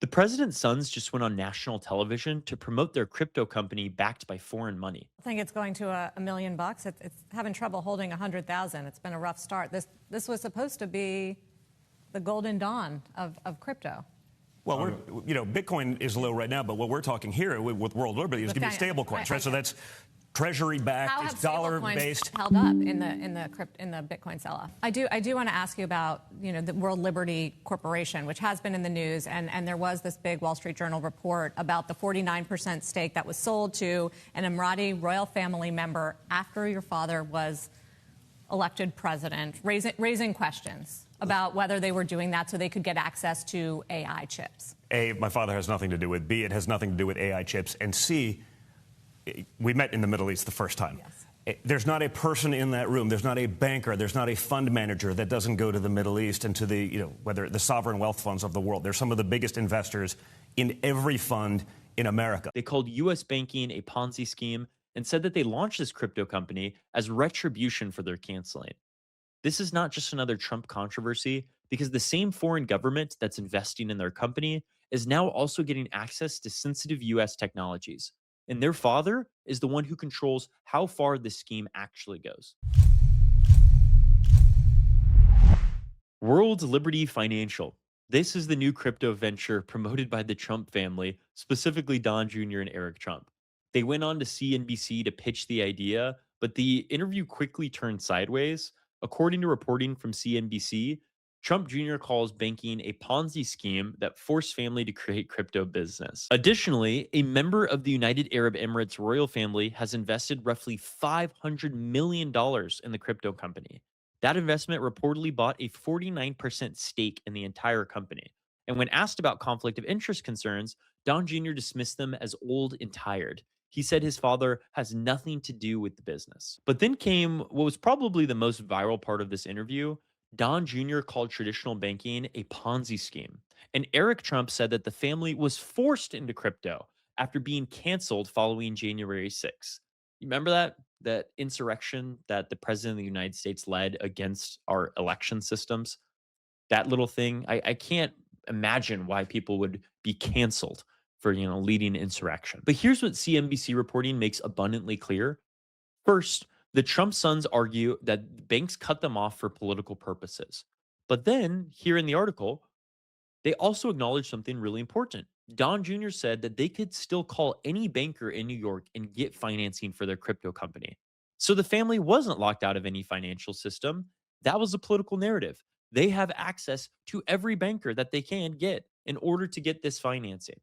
The president's sons just went on national television to promote their crypto company backed by foreign money. I think it's going to a million bucks. It's having trouble holding 100,000. It's been a rough start. This was supposed to be the golden dawn of crypto. Well, Bitcoin is low right now, but what we're talking here with World Liberty is going to be stable coins, right? So that's treasury-backed, it's dollar-based. Held up in the Bitcoin sell-off. I do want to ask you about the World Liberty Corporation, which has been in the news, and there was this big Wall Street Journal report about the 49% stake that was sold to an Emirati royal family member after your father was elected president, raising questions about whether they were doing that so they could get access to AI chips. A, my father has nothing to do with. B, it has nothing to do with AI chips. And C, we met in the Middle East the first time. Yes. There's not a person in that room, there's not a banker, there's not a fund manager that doesn't go to the Middle East and to the, whether the sovereign wealth funds of the world. They're some of the biggest investors in every fund in America. They called U.S. banking a Ponzi scheme and said that they launched this crypto company as retribution for their canceling. This is not just another Trump controversy because the same foreign government that's investing in their company is now also getting access to sensitive U.S. technologies. And their father is the one who controls how far this scheme actually goes. World Liberty Financial. This is the new crypto venture promoted by the Trump family, specifically Don Jr. and Eric Trump. They went on to CNBC to pitch the idea, but the interview quickly turned sideways. According to reporting from CNBC, Trump Jr. calls banking a Ponzi scheme that forced family to create crypto business. Additionally, a member of the United Arab Emirates royal family has invested roughly $500 million in the crypto company. That investment reportedly bought a 49% stake in the entire company. And when asked about conflict of interest concerns, Don Jr. dismissed them as old and tired. He said his father has nothing to do with the business. But then came what was probably the most viral part of this interview. Don Jr. called traditional banking a Ponzi scheme. And Eric Trump said that the family was forced into crypto after being canceled following January 6th. You remember that? That insurrection that the president of the United States led against our election systems? That little thing. I can't imagine why people would be canceled for leading insurrection. But here's what CNBC reporting makes abundantly clear. First, the Trump sons argue that banks cut them off for political purposes. But then, here in the article, they also acknowledge something really important. Don Jr. said that they could still call any banker in New York and get financing for their crypto company. So the family wasn't locked out of any financial system. That was a political narrative. They have access to every banker that they can get in order to get this financing.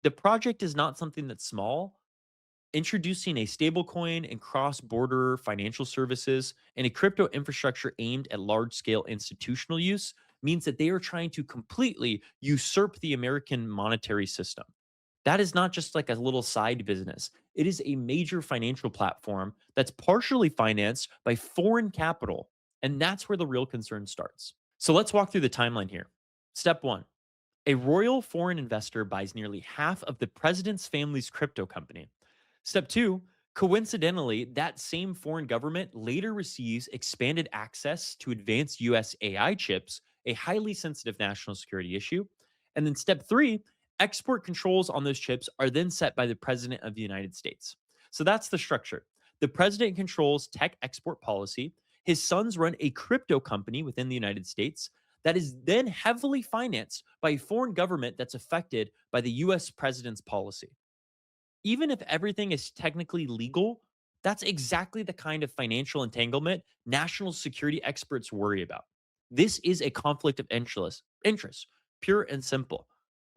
The project is not something that's small. Introducing a stablecoin and cross-border financial services and a crypto infrastructure aimed at large-scale institutional use means that they are trying to completely usurp the American monetary system. That is not just like a little side business. It is a major financial platform that's partially financed by foreign capital, and that's where the real concern starts. So let's walk through the timeline here. Step 1. A royal foreign investor buys nearly half of the president's family's crypto company. Step 2, coincidentally, that same foreign government later receives expanded access to advanced US AI chips, a highly sensitive national security issue. And then step 3, export controls on those chips are then set by the president of the United States. So that's the structure. The president controls tech export policy. His sons run a crypto company within the United States that is then heavily financed by a foreign government that's affected by the US president's policy. Even if everything is technically legal, that's exactly the kind of financial entanglement national security experts worry about. This is a conflict of interest, pure and simple.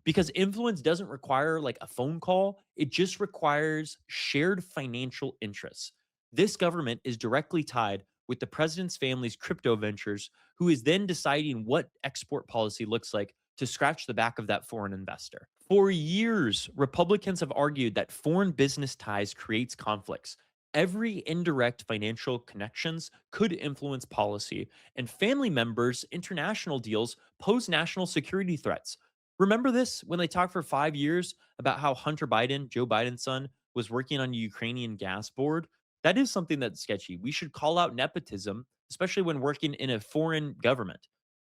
Because influence doesn't require like a phone call, it just requires shared financial interests. This government is directly tied with the president's family's crypto ventures, who is then deciding what export policy looks like to scratch the back of that foreign investor. For years, Republicans have argued that foreign business ties creates conflicts. Every indirect financial connections could influence policy, and family members' international deals pose national security threats. Remember this when they talked for 5 years about how Hunter Biden, Joe Biden's son, was working on a Ukrainian gas board? That is something that's sketchy. We should call out nepotism, especially when working in a foreign government.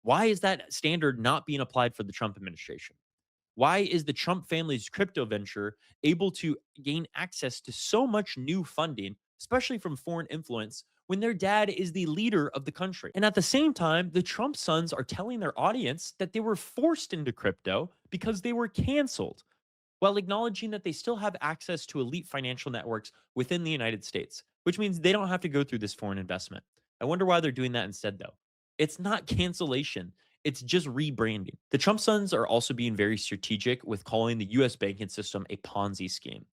Why is that standard not being applied for the Trump administration? Why is the Trump family's crypto venture able to gain access to so much new funding, especially from foreign influence, when their dad is the leader of the country? And at the same time, the Trump sons are telling their audience that they were forced into crypto because they were canceled, while acknowledging that they still have access to elite financial networks within the United States, which means they don't have to go through this foreign investment. I wonder why they're doing that instead, though. It's not cancellation, it's just rebranding. The Trump sons are also being very strategic with calling the US banking system a Ponzi scheme.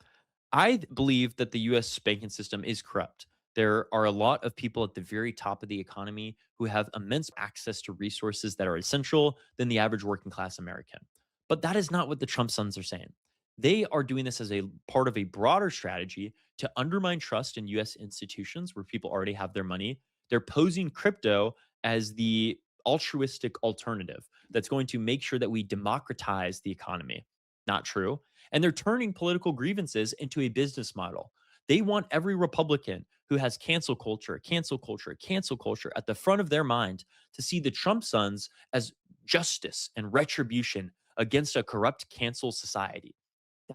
I believe that the US banking system is corrupt. There are a lot of people at the very top of the economy who have immense access to resources that are essential than the average working class American. But that is not what the Trump sons are saying. They are doing this as a part of a broader strategy to undermine trust in US institutions where people already have their money. They're posing crypto as the altruistic alternative that's going to make sure that we democratize the economy. Not true. And they're turning political grievances into a business model. They want every Republican who has cancel culture, cancel culture, cancel culture at the front of their mind to see the Trump sons as justice and retribution against a corrupt cancel society.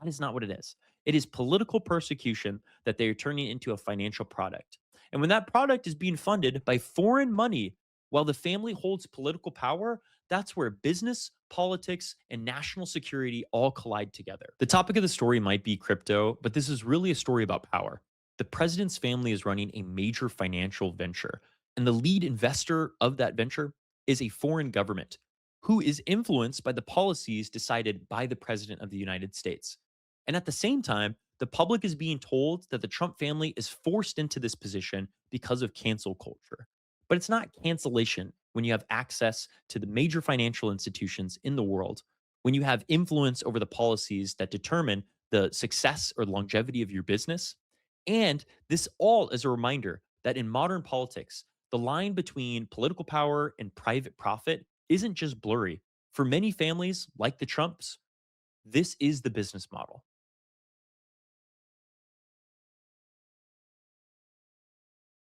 That is not what it is. It is political persecution that they are turning into a financial product. And when that product is being funded by foreign money while the family holds political power, that's where business, politics, and national security all collide together. The topic of the story might be crypto, but this is really a story about power. The president's family is running a major financial venture, and the lead investor of that venture is a foreign government who is influenced by the policies decided by the president of the United States. And at the same time, the public is being told that the Trump family is forced into this position because of cancel culture. But it's not cancellation when you have access to the major financial institutions in the world, when you have influence over the policies that determine the success or longevity of your business. And this all is a reminder that in modern politics, the line between political power and private profit isn't just blurry. For many families, like the Trumps, this is the business model.